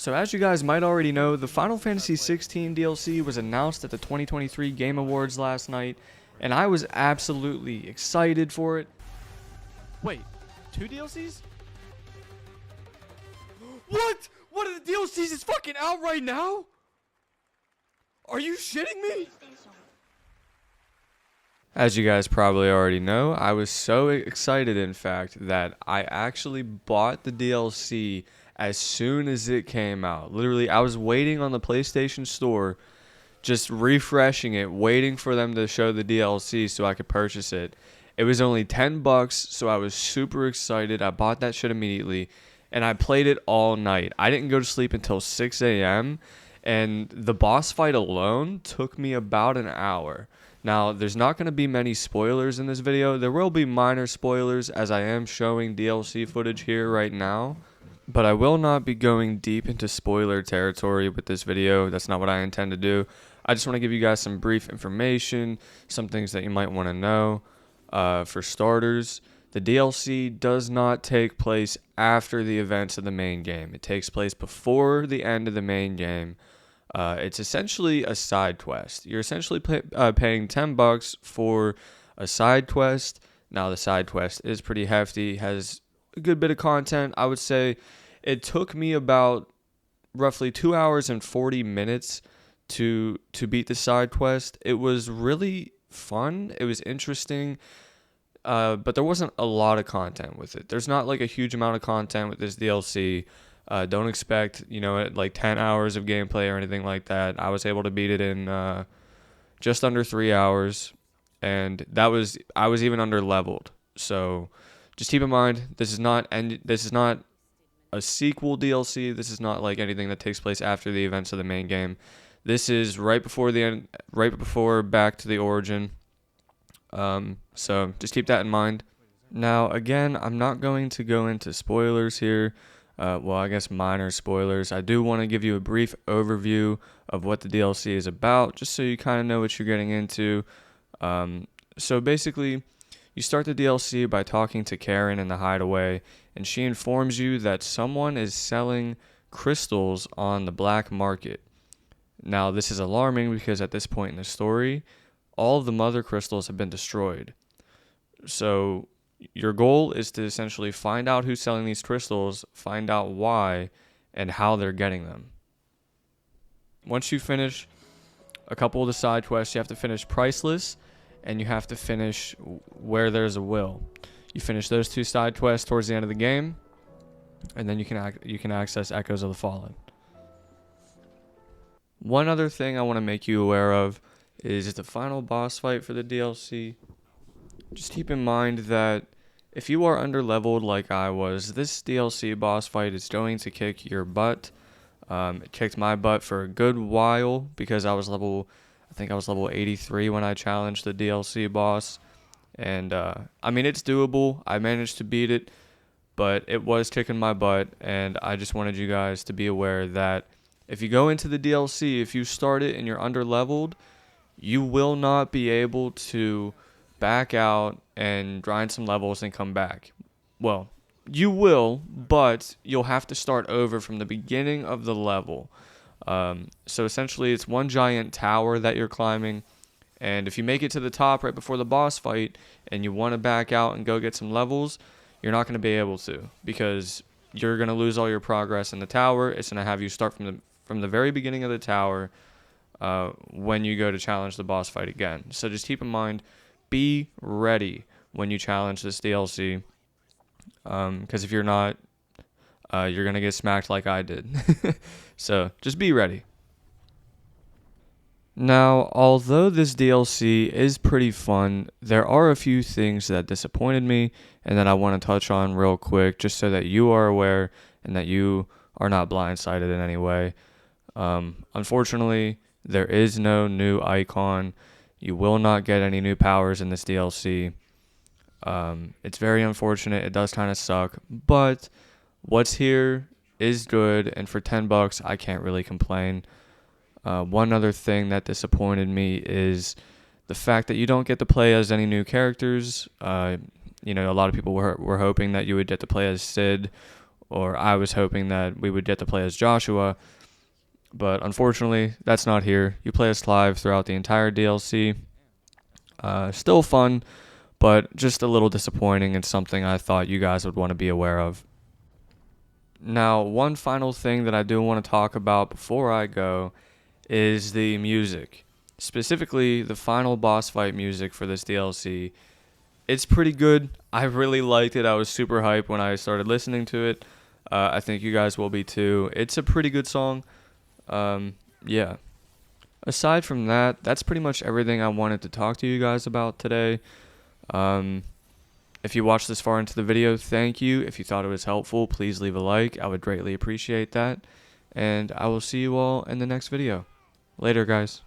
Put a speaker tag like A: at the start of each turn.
A: So as you guys might already know, the Final Fantasy XVI DLC was announced at the 2023 Game Awards last night, and I was absolutely excited for it.
B: Wait, 2 DLCs?
A: What? One of the DLCs is fucking out right now? Are you shitting me? As you guys probably already know, I was so excited, in fact, that I actually bought the DLC as soon as it came out. Literally, I was waiting on the PlayStation Store, just refreshing it, waiting for them to show the DLC so I could purchase it. It was only $10, so I was super excited. I bought that shit immediately, and I played it all night. I didn't go to sleep until 6 a.m., and the boss fight alone took me about an hour. Now, there's not going to be many spoilers in this video. There will be minor spoilers as I am showing DLC footage here right now. But I will not be going deep into spoiler territory with this video. That's not what I intend to do. I just want to give you guys some brief information, some things that you might want to know. For starters, the DLC does not take place after the events of the main game. It takes place before the end of the main game. It's essentially a side quest. You're essentially paying $10 for a side quest. Now, the side quest is pretty hefty, has a good bit of content. I would say it took me about roughly 2 hours and 40 minutes to beat the side quest. It was really fun. It was interesting. But there wasn't a lot of content with it. There's not like a huge amount of content with this DLC. Don't expect, like 10 hours of gameplay or anything like that. I was able to beat it in just under 3 hours, and I was even under leveled. So just keep in mind, this is not a sequel DLC. This is not like anything that takes place after the events of the main game. This is right before the end, right before back to the origin. So just keep that in mind. Now, again, I'm not going to go into spoilers here. I guess minor spoilers. I do want to give you a brief overview of what the DLC is about, just so you kind of know what you're getting into. So basically, you start the DLC by talking to Karen in the hideaway, and she informs you that someone is selling crystals on the black market. Now, this is alarming because at this point in the story, all of the mother crystals have been destroyed. So your goal is to essentially find out who's selling these crystals, find out why, and how they're getting them. Once you finish a couple of the side quests, you have to finish Priceless, and you have to finish Where There's a Will. You finish those 2 side quests towards the end of the game, and then you can access Echoes of the Fallen. One other thing I want to make you aware of is the final boss fight for the DLC. Just keep in mind that if you are underleveled like I was, this DLC boss fight is going to kick your butt. It kicked my butt for a good while because I was level 83 when I challenged the DLC boss. And, it's doable. I managed to beat it, but it was kicking my butt. And I just wanted you guys to be aware that if you go into the DLC, if you start it and you're underleveled, you will not be able to back out and grind some levels and come back. Well, you will, but you'll have to start over from the beginning of the level. So essentially, it's one giant tower that you're climbing, and if you make it to the top right before the boss fight and you want to back out and go get some levels, you're not going to be able to because you're going to lose all your progress in the tower. It's going to have you start from the very beginning of the tower when you go to challenge the boss fight again. So just keep in mind, be ready when you challenge this DLC, because if you're not, you're going to get smacked like I did. So just be ready. Now, although this DLC is pretty fun, there are a few things that disappointed me and that I want to touch on real quick just so that you are aware and that you are not blindsided in any way. Unfortunately, there is no new icon. You will not get any new powers in this DLC. It's very unfortunate. It does kind of suck, but what's here is good, and for $10, I can't really complain. One other thing that disappointed me is the fact that you don't get to play as any new characters. A lot of people were hoping that you would get to play as Sid or I was hoping that we would get to play as Joshua, but unfortunately, that's not here. You play as Clive throughout the entire DLC. Still fun, but just a little disappointing and something I thought you guys would want to be aware of. Now, one final thing that I do want to talk about before I go is the music. Specifically, the final boss fight music for this DLC. It's pretty good. I really liked it. I was super hyped when I started listening to it. I think you guys will be too. It's a pretty good song. Yeah. Aside from that, that's pretty much everything I wanted to talk to you guys about today. Um, if you watched this far into the video, thank you. If you thought it was helpful, please leave a like. I would greatly appreciate that. And I will see you all in the next video. Later, guys.